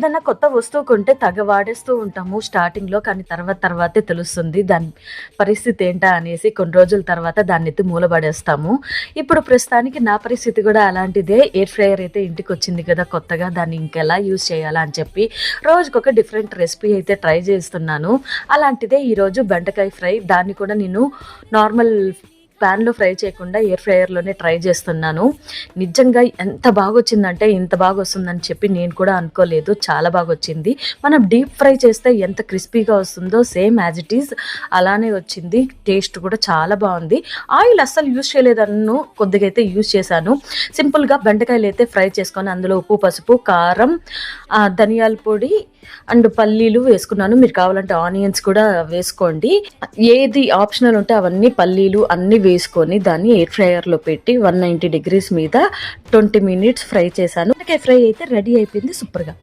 ఏదైనా కొత్త వస్తువు కొంటే తెగ వాడేస్తూ ఉంటాము స్టార్టింగ్‌లో. కానీ తర్వాతే తెలుస్తుంది దాని పరిస్థితి ఏంటా అనేసి. కొన్ని రోజుల తర్వాత దాన్నెత్తి మూల పడేస్తాము. ఇప్పుడు ప్రస్తుతానికి నా పరిస్థితి కూడా అలాంటిదే. ఎయిర్ ఫ్రైయర్ అయితే ఇంటికొచ్చింది కదా కొత్తగా, దాన్ని ఇంకెలా యూజ్ చేయాలా అని చెప్పి రోజుకొక డిఫరెంట్ రెసిపీ అయితే ట్రై చేస్తున్నాను. అలాంటిదే ఈరోజు బెండకాయ ఫ్రై. దాన్ని కూడా నేను నార్మల్ ప్యాన్లో ఫ్రై చేయకుండా ఎయిర్ ఫ్రైయర్లోనే ట్రై చేస్తున్నాను. నిజంగా ఎంత బాగొచ్చిందంటే ఇంత బాగా వస్తుందని చెప్పి నేను కూడా అనుకోలేదు. చాలా బాగా వచ్చింది. మనం డీప్ ఫ్రై చేస్తే ఎంత క్రిస్పీగా వస్తుందో సేమ్ యాజ్ ఇట్ ఈజ్ అలానే వచ్చింది. టేస్ట్ కూడా చాలా బాగుంది. ఆయిల్ అస్సలు యూజ్ చేయలేదన్ను, కొద్దిగా అయితే యూజ్ చేశాను. సింపుల్గా బెండకాయలు అయితే ఫ్రై చేసుకొని అందులో ఉప్పు, పసుపు, కారం, ధనియాల పొడి అండ్ పల్లీలు వేసుకున్నాను. మీరు కావాలంటే ఆనియన్స్ కూడా వేసుకోండి. ఏది ఆప్షనల్ ఉంటే అవన్నీ పల్లీలు అన్నీ వేసుకొని దాన్ని ఎయిర్ ఫ్రైయర్లో పెట్టి 190 degrees మీద 20 minutes ఫ్రై చేశాను. ఫ్రై అయితే రెడీ అయిపోయింది సూపర్గా.